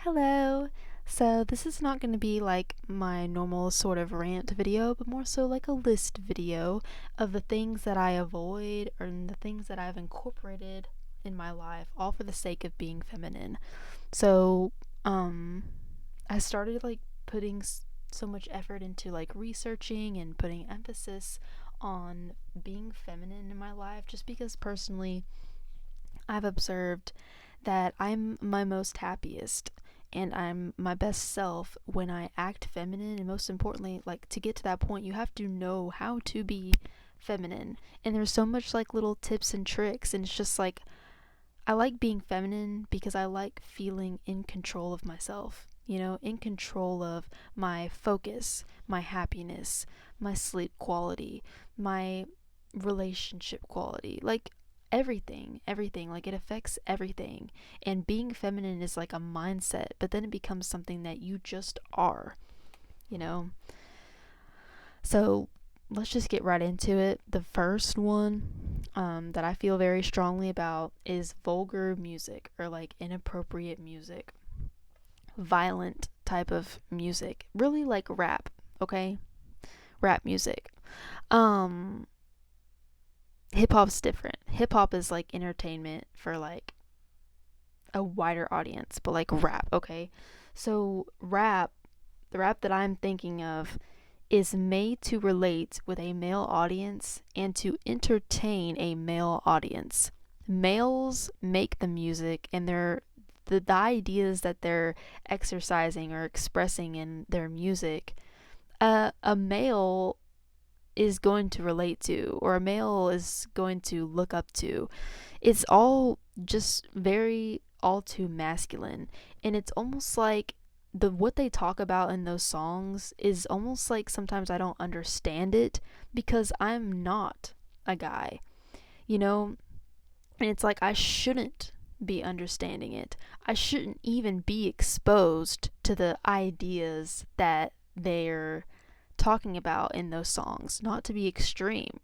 Hello. So, this is not going to be like my normal sort of rant video, but more so like a list video of the things that I avoid or the things that I've incorporated in my life, all for the sake of being feminine. So, um, I started like putting so much effort into like researching and putting emphasis on being feminine in my life just because personally I've observed that I'm my most happiest and I'm my best self when I act feminine. And most importantly, like to get to that point, you have to know how to be feminine. And there's so much like little tips and tricks. And it's just like, I like being feminine because I like feeling in control of myself, in control of my focus, my happiness, my sleep quality, my relationship quality. Like, everything, like it affects everything. And being feminine is like a mindset, but then it becomes something that you just are, you know? So let's just get right into it. The first one that I feel very strongly about is vulgar music or like inappropriate music, violent type of music, really like rap, okay? Rap music. Um, Hip hop's different. Hip hop is like entertainment for like a wider audience, but like rap, okay? So, the rap that I'm thinking of is made to relate with a male audience and to entertain a male audience. Males make the music and the ideas that they're exercising or expressing in their music. A male is going to relate to, or a male is going to look up to. It's all just very all too masculine, and it's almost like the what they talk about in those songs is almost like sometimes I don't understand it because I'm not a guy, you know? And it's like I shouldn't be understanding it. I shouldn't even be exposed to the ideas that they're talking about in those songs, not to be extreme,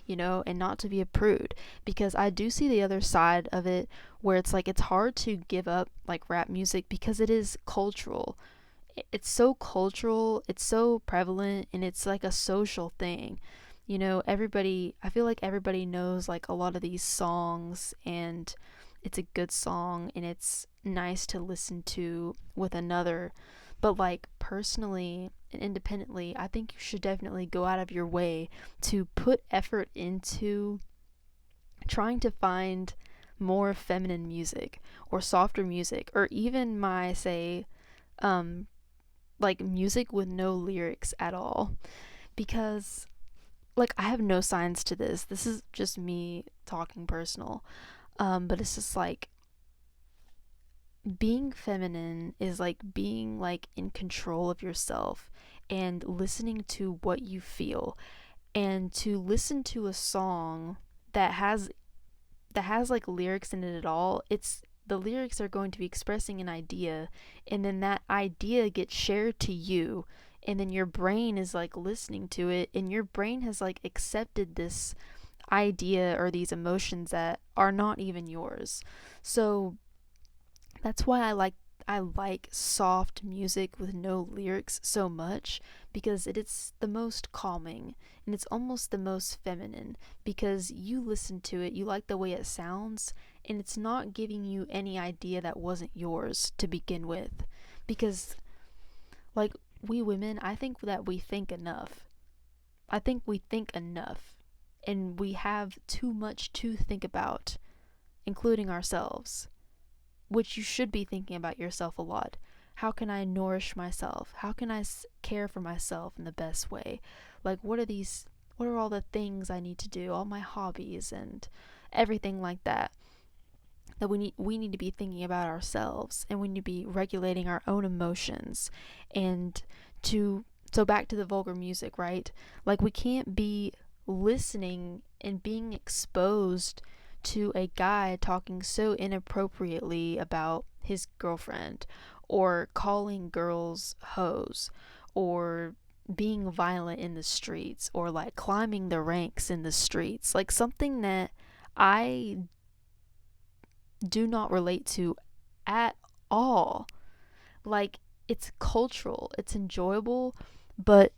and not to be a prude. Because I do see the other side of it where it's like it's hard to give up like rap music because it is cultural. It's so cultural, it's so prevalent, and it's like a social thing. I feel like everybody knows like a lot of these songs, and it's a good song and it's nice to listen to with another. But like personally and independently, I think you should definitely go out of your way to put effort into trying to find more feminine music or softer music, or even my say um like music with no lyrics at all. Because like I have no science to this. This is just me talking personal. But it's just like being feminine is like being like in control of yourself and listening to what you feel, and to listen to a song that has like lyrics in it at all. It's the lyrics are going to be expressing an idea, and then that idea gets shared to you, and then your brain is like listening to it, and your brain has like accepted this idea or these emotions that are not even yours. So that's why I like soft music with no lyrics so much, because it is the most calming and it's almost the most feminine, because you listen to it, you like the way it sounds, and it's not giving you any idea that wasn't yours to begin with. Because like we women, I think that we think enough. I think we think enough, and we have too much to think about, including ourselves, which you should be thinking about yourself a lot. How can I nourish myself? How can I care for myself in the best way? Like, what are all the things I need to do, all my hobbies and everything like that? That we need to be thinking about ourselves, and we need to be regulating our own emotions. And to so back to the vulgar music, right? Like, we can't be listening and being exposed to a guy talking so inappropriately about his girlfriend, or calling girls hoes, or being violent in the streets, or like climbing the ranks in the streets. Like, something that I do not relate to at all. Like, it's cultural, it's enjoyable, but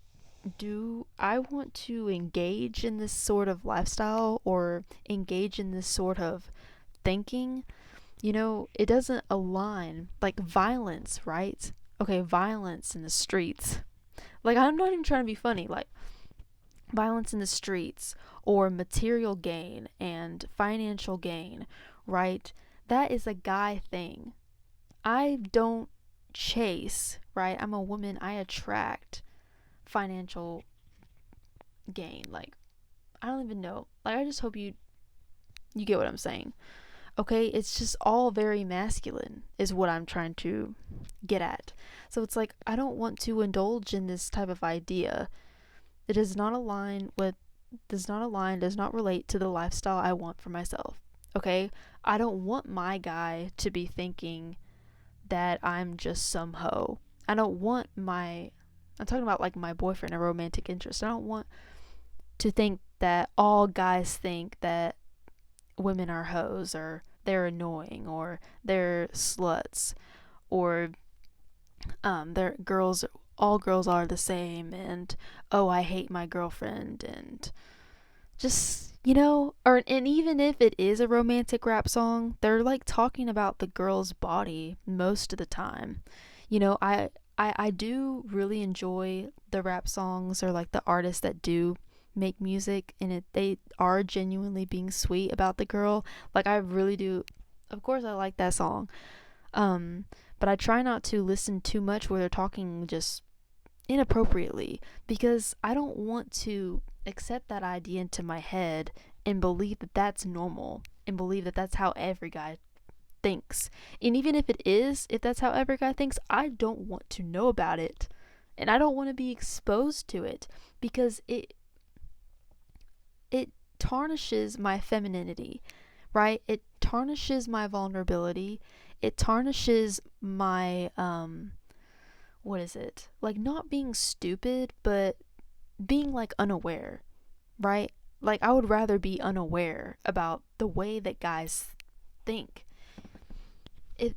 do I want to engage in this sort of lifestyle or engage in this sort of thinking? It doesn't align. Like violence, right? Okay, violence in the streets. Like, I'm not even trying to be funny. Like, violence in the streets or material gain and financial gain, right? That is a guy thing. I don't chase, right? I'm a woman. I attract financial gain. Like, I don't even know. Like, I just hope you get what I'm saying. Okay, it's just all very masculine is what I'm trying to get at. So it's like I don't want to indulge in this type of idea. It does not relate to the lifestyle I want for myself. Okay? I don't want my guy to be thinking that I'm just some hoe. I don't want I'm talking about like my boyfriend, a romantic interest. I don't want to think that all guys think that women are hoes or they're annoying or they're sluts or they're girls, all girls are the same, and oh, I hate my girlfriend, and just or and even if it is a romantic rap song, they're like talking about the girl's body most of the time. I do really enjoy the rap songs or like the artists that do make music and they are genuinely being sweet about the girl. Like, I really do. Of course I like that song. um but I try not to listen too much where they're talking just inappropriately, because I don't want to accept that idea into my head and believe that that's normal and believe that that's how every guy thinks. And even if that's how every guy thinks, I don't want to know about it. And I don't want to be exposed to it, because it tarnishes my femininity, right? It tarnishes my vulnerability. It tarnishes my what is it? Like, not being stupid, but being like unaware, right? Like, I would rather be unaware about the way that guys think. If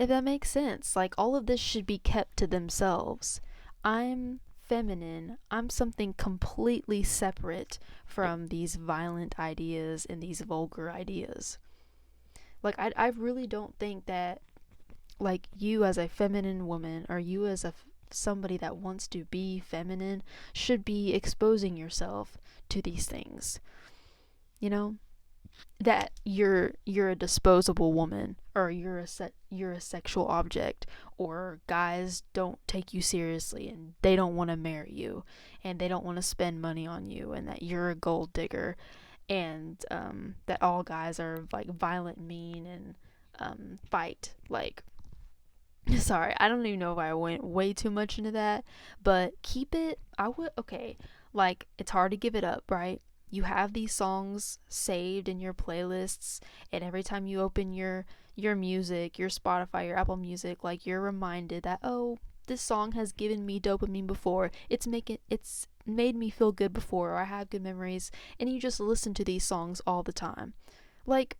that makes sense. Like, all of this should be kept to themselves. I'm feminine. I'm something completely separate from these violent ideas and these vulgar ideas. Like, I really don't think that, like, you as a feminine woman or you as somebody that wants to be feminine should be exposing yourself to these things. You know that you're a disposable woman, or you're a sexual object, or guys don't take you seriously and they don't want to marry you and they don't want to spend money on you, and that you're a gold digger, and that all guys are like violent, mean, and fight. Like, sorry, I don't even know if I went way too much into that, but keep it. I would, okay, like, it's hard to give it up, right? You have these songs saved in your playlists, and every time you open your music, your Spotify, your Apple Music, like, you're reminded that, oh, this song has given me dopamine before. It's made me feel good before, or I have good memories, and you just listen to these songs all the time. Like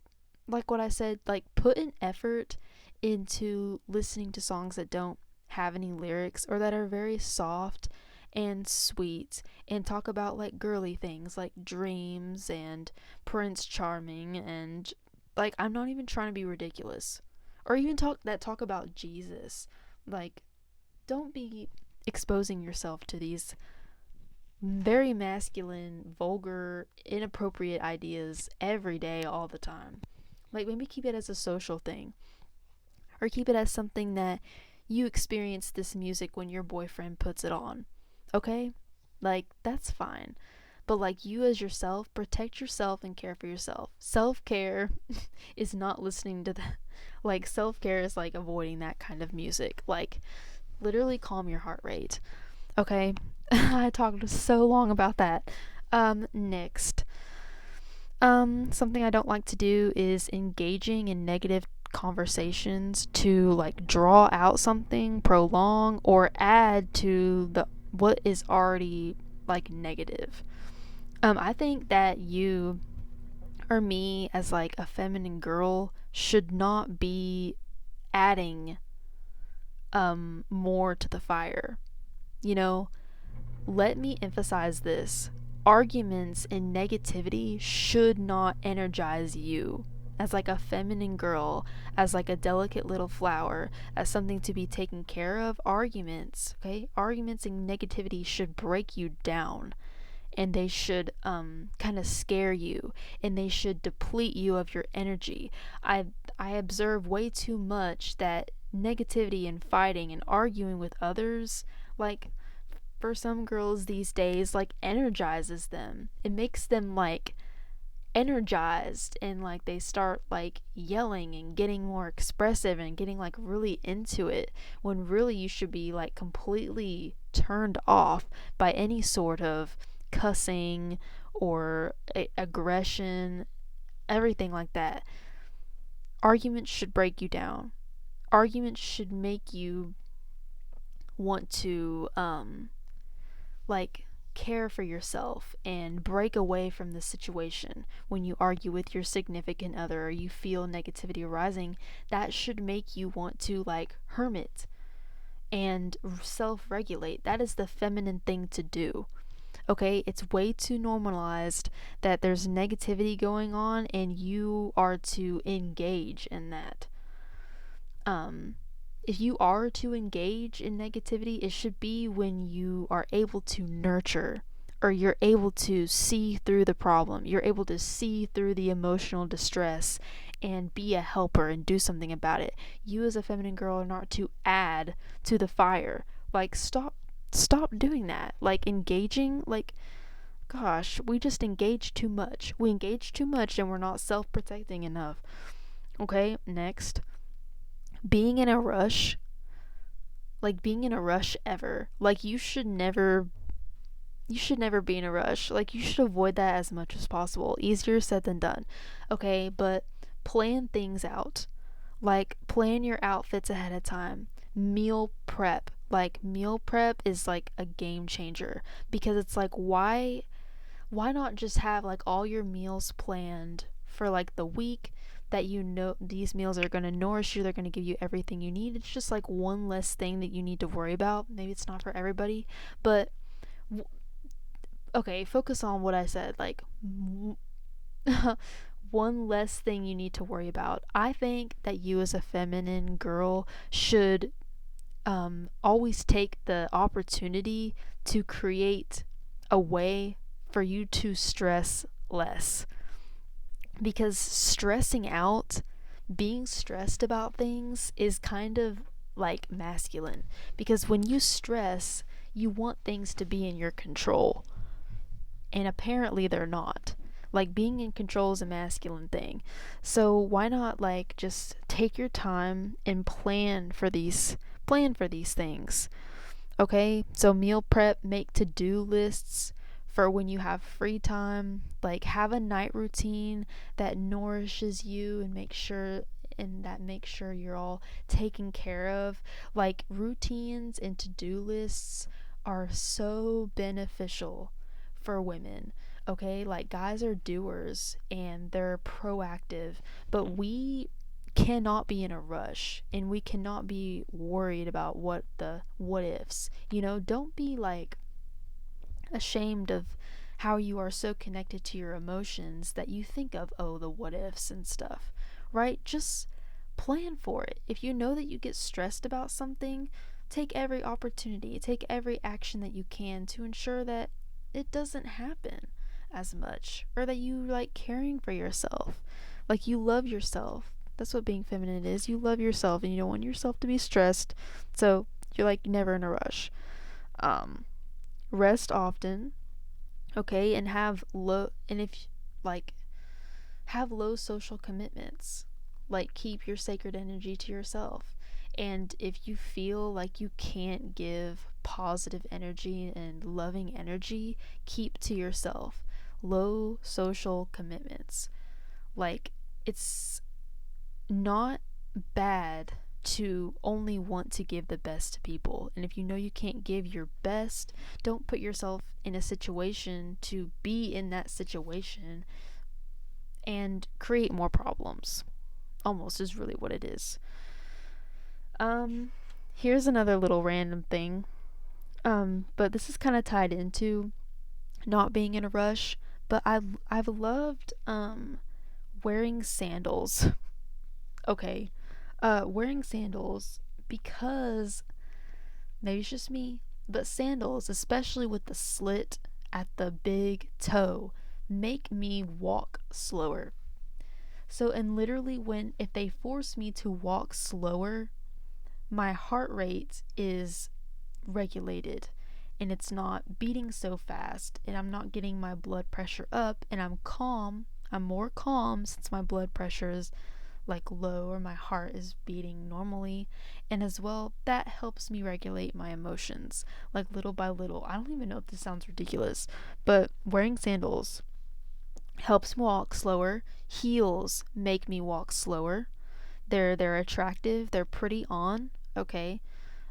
like what I said, like, put an effort into listening to songs that don't have any lyrics or that are very soft and sweet and talk about like girly things like dreams and Prince Charming, and like, I'm not even trying to be ridiculous, or even talk about Jesus. Like, don't be exposing yourself to these very masculine, vulgar, inappropriate ideas every day, all the time. Like, maybe keep it as a social thing, or keep it as something that you experience this music when your boyfriend puts it on. Okay? Like, that's fine. But, like, you as yourself, protect yourself and care for yourself. Self care is not listening to that. Like, self care is like avoiding that kind of music. Like, literally calm your heart rate. Okay? I talked so long about that. Next. Something I don't like to do is engaging in negative conversations to like draw out something, prolong, or add to the what is already like negative. I think that you or me as like a feminine girl should not be adding more to the fire. You know, let me emphasize this. Arguments and negativity should not energize you as like a feminine girl, as like a delicate little flower, as something to be taken care of. Arguments, okay? Arguments and negativity should break you down, and they should kind of scare you, and they should deplete you of your energy. I observe way too much that negativity and fighting and arguing with others, like, for some girls these days, like, energizes them. It makes them like energized, and like they start like yelling and getting more expressive and getting like really into it, when really you should be like completely turned off by any sort of cussing or aggression, everything like that. Arguments should break you down. Arguments should make you want to like care for yourself and break away from the situation. When you argue with your significant other or you feel negativity arising, that should make you want to like hermit and self-regulate. That is the feminine thing to do. Okay, it's way too normalized that there's negativity going on and you are to engage in that. If you are to engage in negativity, it should be when you are able to nurture, or you're able to see through the problem. You're able to see through the emotional distress and be a helper and do something about it. You as a feminine girl are not to add to the fire. Like, stop doing that. Like, engaging, like, gosh, we just engage too much. We engage too much and we're not self-protecting enough. Okay, next. Being in a rush, like being in a rush ever, like you should never be in a rush. Like, you should avoid that as much as possible. Easier said than done. Okay, but plan things out. Like, plan your outfits ahead of time. Meal prep. Like, meal prep is like a game changer, because it's like, why not just have like all your meals planned for like the week, that you know these meals are going to nourish you, they're going to give you everything you need. It's just like one less thing that you need to worry about. Maybe it's not for everybody, but okay, focus on what I said. Like, one less thing you need to worry about. I think that you as a feminine girl should always take the opportunity to create a way for you to stress less. Because stressing out, being stressed about things is kind of like masculine. Because when you stress, you want things to be in your control. And apparently they're not. Like, being in control is a masculine thing. So why not like just take your time and plan for these things. Okay? So meal prep, make to-do lists for when you have free time. Like, have a night routine that nourishes you and makes sure you're all taken care of. Like, routines and to-do lists are so beneficial for women. Okay, like, guys are doers and they're proactive, but we cannot be in a rush, and we cannot be worried about what ifs. Don't be like ashamed of how you are so connected to your emotions that you think of, oh, the what ifs and stuff, right? Just plan for it. If you know that you get stressed about something, take every opportunity, take every action that you can to ensure that it doesn't happen as much, or that you like caring for yourself, like you love yourself. That's what being feminine is. You love yourself and you don't want yourself to be stressed, so you're like never in a rush. Rest often, okay, and have low social commitments. Like, keep your sacred energy to yourself. And if you feel like you can't give positive energy and loving energy, keep to yourself. Low social commitments. Like, it's not bad to only want to give the best to people. And if you know you can't give your best, don't put yourself in a situation to be in that situation and create more problems. Almost is really what it is. Here's another little random thing. But this is kind of tied into not being in a rush. But I've loved wearing sandals. Okay, wearing sandals because maybe it's just me, but sandals, especially with the slit at the big toe, make me walk slower. So, and literally, if they force me to walk slower, my heart rate is regulated and it's not beating so fast, and I'm not getting my blood pressure up, and I'm calm. I'm more calm since my blood pressure is like low or my heart is beating normally. And as well, that helps me regulate my emotions like little by little. I don't even know if this sounds ridiculous, but wearing sandals helps me walk slower. Heels make me walk slower. They're attractive. They're pretty on. Okay.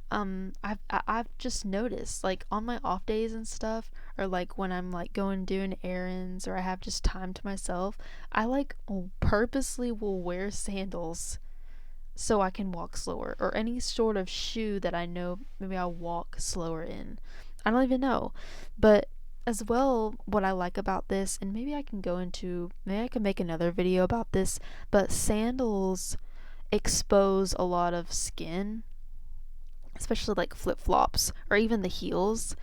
I've just noticed, like, on my off days and stuff, or like when I'm like going doing errands, or I have just time to myself, I like purposely will wear sandals so I can walk slower, or any sort of shoe that I know maybe I'll walk slower in. I don't even know. But as well, what I like about this, and maybe I can make another video about this, but sandals expose a lot of skin, especially like flip flops or even the heels.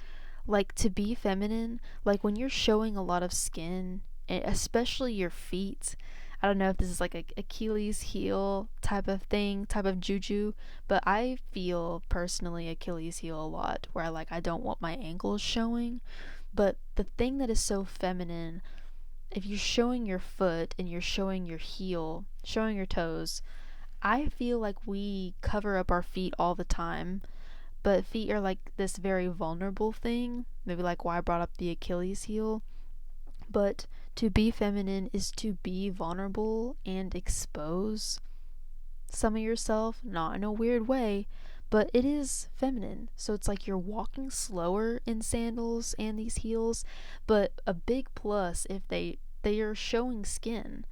Like, to be feminine, like when you're showing a lot of skin, especially your feet. I don't know if this is like a Achilles heel type of thing, type of juju, but I feel personally Achilles heel a lot, where I don't want my ankles showing. But the thing that is so feminine, if you're showing your foot and you're showing your heel, showing your toes, I feel like we cover up our feet all the time, but feet are like this very vulnerable thing. Maybe like why I brought up the Achilles heel. But to be feminine is to be vulnerable and expose some of yourself, not in a weird way, but it is feminine. So it's like you're walking slower in sandals and these heels, but a big plus if they are showing skin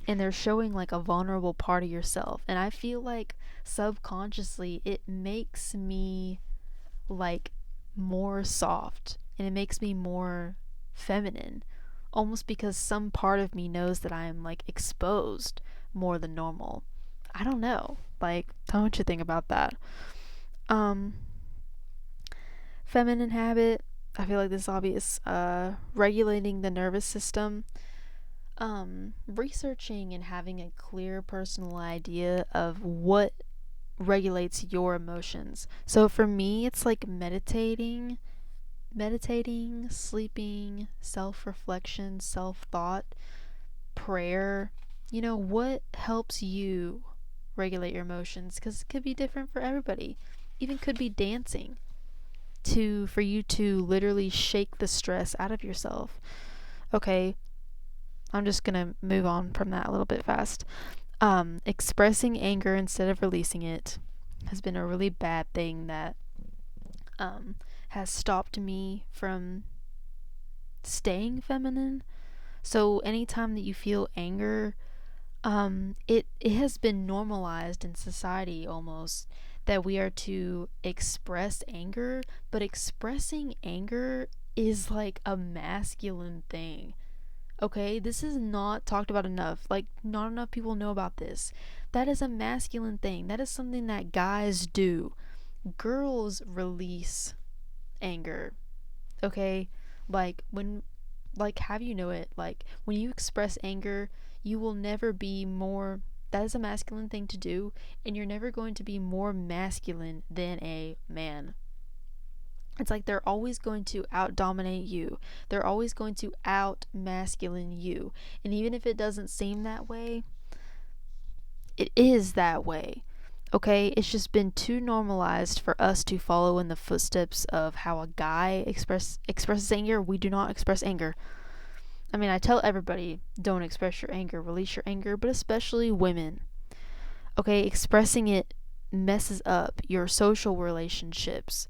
and they're showing like a vulnerable part of yourself. And I feel like subconsciously it makes me like more soft, and it makes me more feminine, almost because some part of me knows that I'm like exposed more than normal. I don't know. Like, tell me what you think about that. Um, Feminine habit. I feel like this is obvious. Regulating the nervous system. Researching and having a clear personal idea of what regulates your emotions. So for me, it's like meditating, sleeping, self-reflection, self-thought, prayer. What helps you regulate your emotions, because it could be different for everybody. Even could be dancing for you to literally shake the stress out of yourself. Okay, I'm just gonna move on from that a little bit fast. Expressing anger instead of releasing it has been a really bad thing that has stopped me from staying feminine. So anytime that you feel anger, it has been normalized in society almost that we are to express anger, but expressing anger is like a masculine thing. Okay, this is not talked about enough. Like, not enough people know about this. That is a masculine thing. That is something that guys do. Girls release anger. Okay? Have you know it? Like, when you express anger, you will never be more. That is a masculine thing to do, and you're never going to be more masculine than a man. It's like they're always going to out dominate you. They're always going to out masculine you. And even if it doesn't seem that way, it is that way. Okay? It's just been too normalized for us to follow in the footsteps of how a guy expresses anger. We do not express anger. I mean, I tell everybody, don't express your anger, release your anger, but especially women. Okay? Expressing it messes up your social relationships.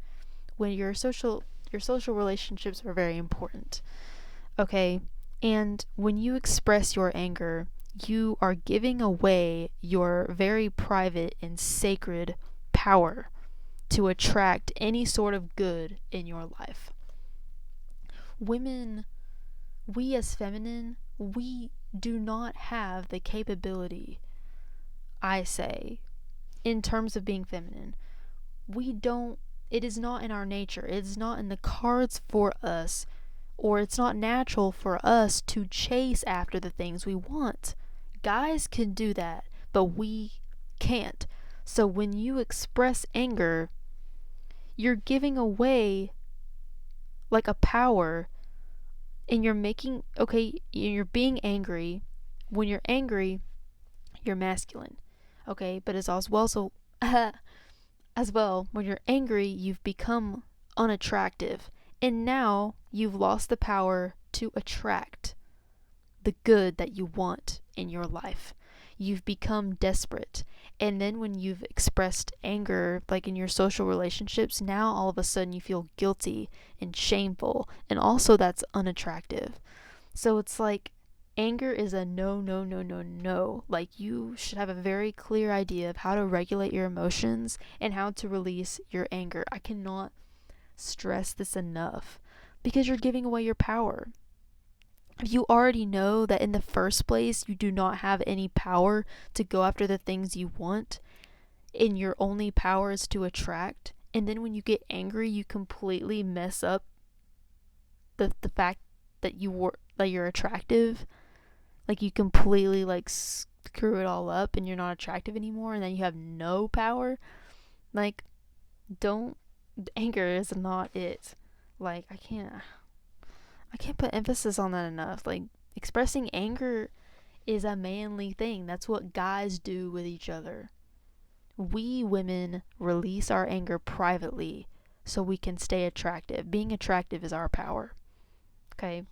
When your social relationships are very important. Okay? And when you express your anger, you are giving away your very private and sacred power. to attract any sort of good in your life. Women, we as feminine, we do not have the capability, I say, in terms of being feminine. It is not in our nature. It is not in the cards for us, or it's not natural for us to chase after the things we want. Guys can do that, but we can't. So when you express anger, you're giving away like a power, and you're being angry. When you're angry, you're masculine. Okay, but it's also as well, when you're angry, you've become unattractive, and now you've lost the power to attract the good that you want in your life. You've become desperate. And then when you've expressed anger, like in your social relationships, now all of a sudden you feel guilty and shameful. And also that's unattractive. So it's like anger is a no, no, no, no, no. Like you should have a very clear idea of how to regulate your emotions and how to release your anger. I cannot stress this enough, because you're giving away your power. If you already know that in the first place you do not have any power to go after the things you want, and your only power is to attract, and then when you get angry you completely mess up the fact that you're attractive, like you completely like screw it all up and you're not attractive anymore, and then you have no power. Like, anger is not it. Like, I can't put emphasis on that enough. Like, expressing anger is a manly thing. That's what guys do with each other. We women release our anger privately so we can stay attractive. Being attractive is our power. Okay.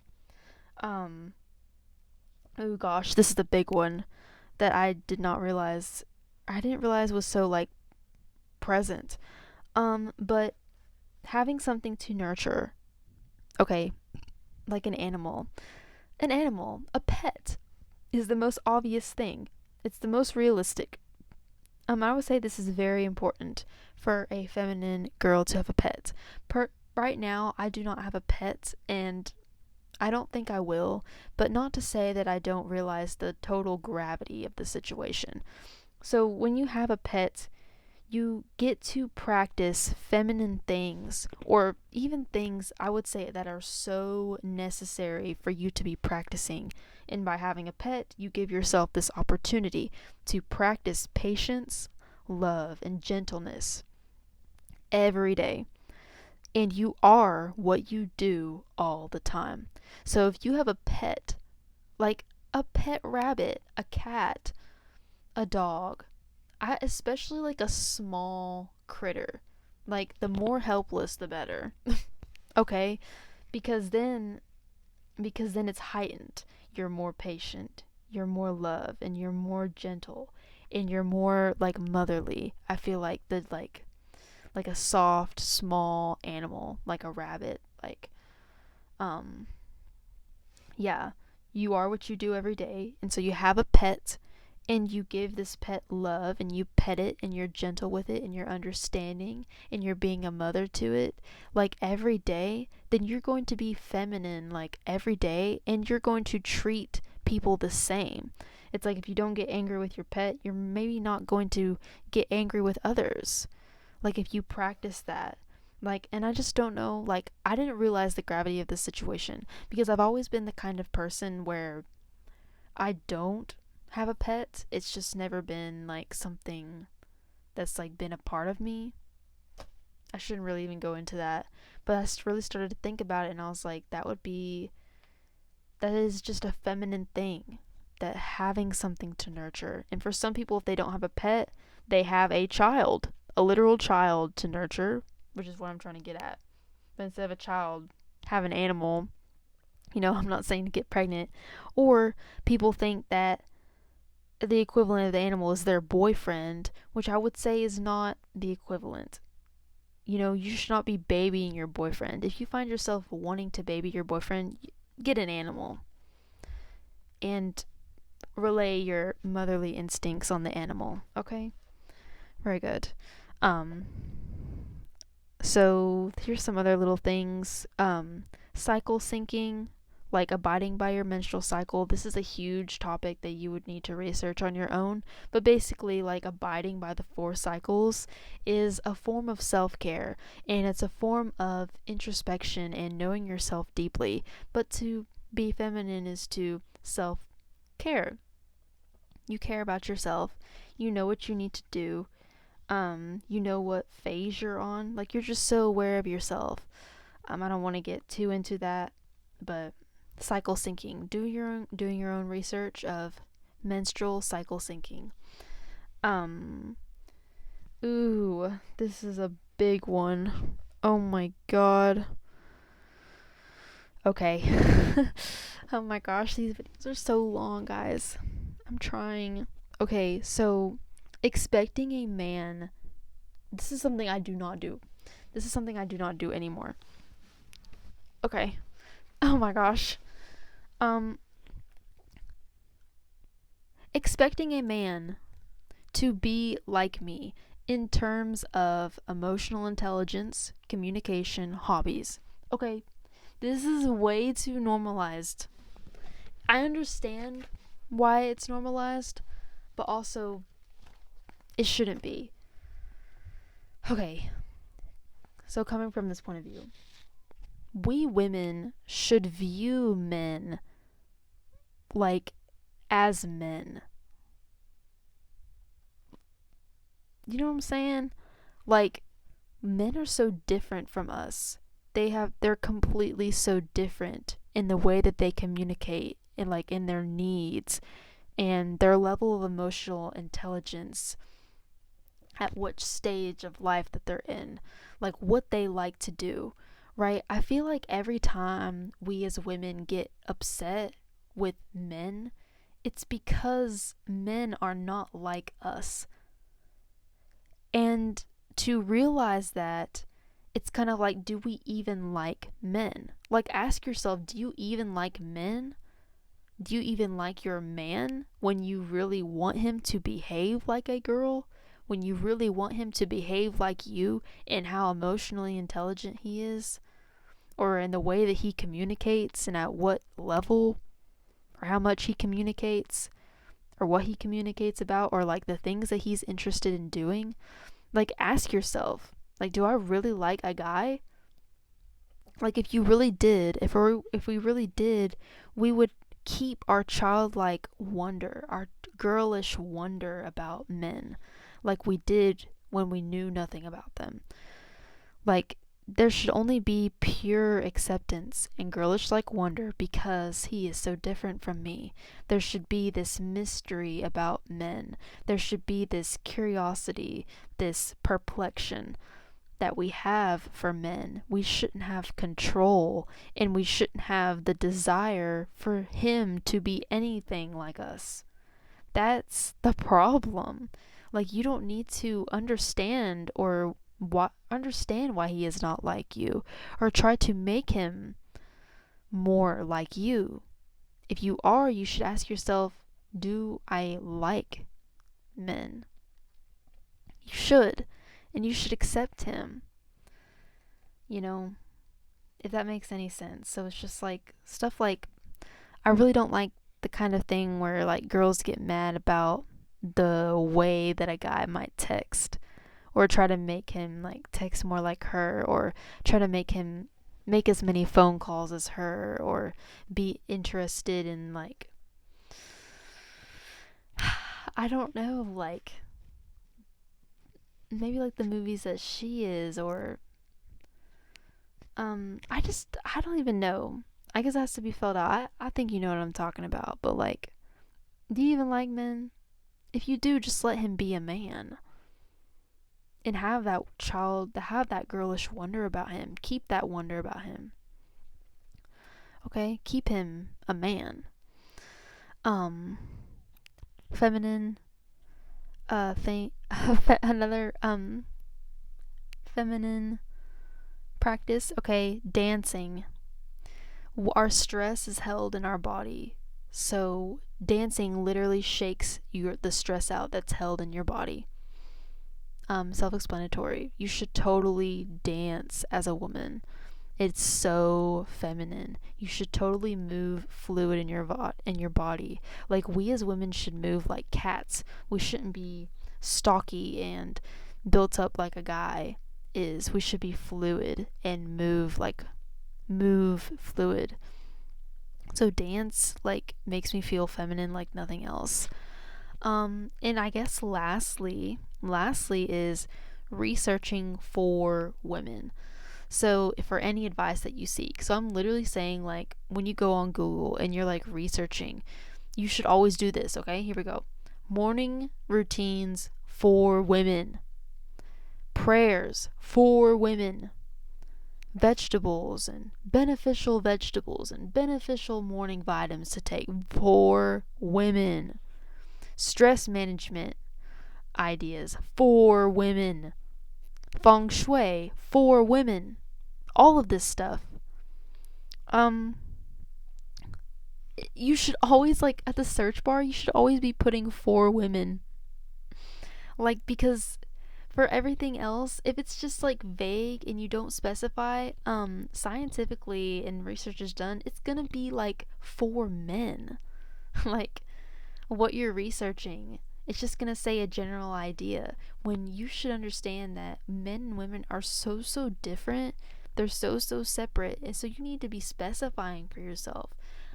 Oh gosh, this is the big one that I didn't realize was so like present. But having something to nurture. Okay, like an animal, a pet is the most obvious thing. It's the most realistic. I would say this is very important for a feminine girl to have a pet. Right now, I do not have a pet, and I don't think I will, but not to say that I don't realize the total gravity of the situation. So when you have a pet, you get to practice feminine things, or even things I would say that are so necessary for you to be practicing. And by having a pet, you give yourself this opportunity to practice patience, love, and gentleness every day. And you are what you do all the time. So if you have a pet, like a pet rabbit, a cat, a dog, especially like a small critter, like the more helpless the better. Okay? Because then it's heightened. You're more patient, you're more love, and you're more gentle, and you're more like motherly. I feel like a soft small animal, like a rabbit, like yeah, you are what you do every day. And so you have a pet, and you give this pet love, and you pet it, and you're gentle with it, and you're understanding, and you're being a mother to it, like every day, then you're going to be feminine like every day, and you're going to treat people the same. It's like if you don't get angry with your pet, you're maybe not going to get angry with others. Like if you practice that. Like, and I just don't know, like, I didn't realize the gravity of this situation, because I've always been the kind of person where I don't have a pet. It's just never been like something that's like been a part of me. I shouldn't really even go into that, but I really started to think about it, and I was like, that is just a feminine thing, that having something to nurture. And for some people, if they don't have a pet, they have a child, a literal child to nurture, which is what I'm trying to get at. But instead of a child, have an animal. I'm not saying to get pregnant. Or people think that the equivalent of the animal is their boyfriend, which I would say is not the equivalent. You should not be babying your boyfriend. If you find yourself wanting to baby your boyfriend, get an animal and relay your motherly instincts on the animal. Okay? Very good. So here's some other little things. Cycle syncing, like abiding by your menstrual cycle. This is a huge topic that you would need to research on your own. But basically, like abiding by the 4 cycles is a form of self-care, and it's a form of introspection and knowing yourself deeply. But to be feminine is to self-care. You care about yourself. You know what you need to do. You know what phase you're on. Like, you're just so aware of yourself. I don't want to get too into that, but cycle syncing. Doing your own research of menstrual cycle syncing. Ooh, this is a big one. Oh my god. Okay. Oh my gosh, these videos are so long, guys. I'm trying. Okay, so expecting a man. This is something I do not do. This is something I do not do anymore. Okay. Oh my gosh. Expecting a man to be like me in terms of emotional intelligence, communication, hobbies. Okay, this is way too normalized. I understand why it's normalized, but also it shouldn't be. Okay, so coming from this point of view, we women should view men like as men. You know what I'm saying? Like, men are so different from us. They're completely so different in the way that they communicate and like in their needs and their level of emotional intelligence at which stage of life that they're in, like what they like to do, right? I feel like every time we as women get upset with men, it's because men are not like us. And to realize that, it's kind of like, do we even like men? Like, ask yourself, do you even like men? Do you even like your man when you really want him to behave like a girl? When you really want him to behave like you and how emotionally intelligent he is? Or in the way that he communicates and at what level? Or how much he communicates? Or what he communicates about? Or like the things that he's interested in doing? Like, ask yourself, like, do I really like a guy? Like, if we really did, we would keep our childlike wonder, our girlish wonder about men, like we did when we knew nothing about them. Like, there should only be pure acceptance and girlish like wonder because he is so different from me. There should be this mystery about men. There should be this curiosity, this perplexion that we have for men. We shouldn't have control, and we shouldn't have the desire for him to be anything like us. That's the problem. Like, you don't need to understand why he is not like you, or try to make him more like you. If you are, you should ask yourself, do I like men? You should, and you should accept him. You know, if that makes any sense. So it's just like stuff like, I really don't like the kind of thing where like girls get mad about the way that a guy might text, or try to make him like text more like her, or try to make him make as many phone calls as her, or be interested in like I don't know, like maybe like the movies that she is, or I don't even know. I guess it has to be filled out. I think you know what I'm talking about, but like, do you even like men? If you do, just let him be a man. And have that girlish wonder about him. Keep that wonder about him. Okay? Keep him a man. Feminine, another, feminine practice. Okay, dancing. Our stress is held in our body. So dancing literally shakes the stress out that's held in your body. self-explanatory. You should totally dance as a woman. It's so feminine. You should totally move fluid in your body. Like, we as women should move like cats. We shouldn't be stocky and built up like a guy is. We should be fluid and move fluid. So dance like makes me feel feminine like nothing else. And I guess lastly is researching for women. So for any advice that you seek. So I'm literally saying, like, when you go on Google and you're like researching, you should always do this, okay? Here we go. Morning routines for women. Prayers for women. Vegetables and beneficial morning vitamins to take for women. Stress management ideas for women. Feng shui for women. All of this stuff. You should always, like, at the search bar, you should always be putting for women. Like, because for everything else, if it's just like vague and you don't specify, scientifically and research is done, it's gonna be like for men. Like, what you're researching, it's just gonna say a general idea when you should understand that men and women are so different. They're so separate, and so you need to be specifying for yourself,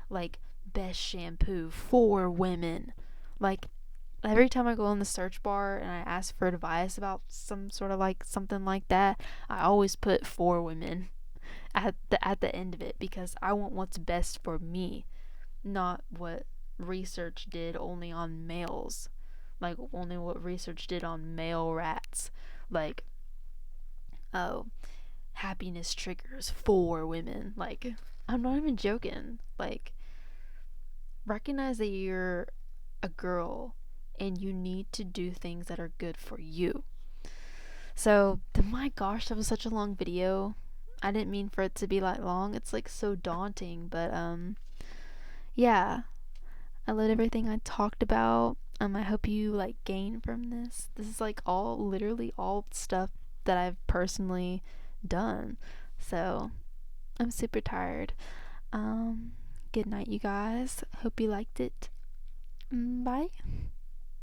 like, best shampoo for women. Like, every time I go on the search bar and I ask for advice about some sort of like something like that, I always put for women at the end of it, because I want what's best for me, not what research did only on males. Like, only what research did on male rats. Like, oh, happiness triggers for women. Like, I'm not even joking. Like, recognize that you're a girl and you need to do things that are good for you. So, my gosh, that was such a long video. I didn't mean for it to be like long. It's like so daunting, but yeah. I loved everything I talked about. I hope you like gain from this. This is like literally all stuff that I've personally done. So, I'm super tired. Good night, you guys. Hope you liked it. Bye.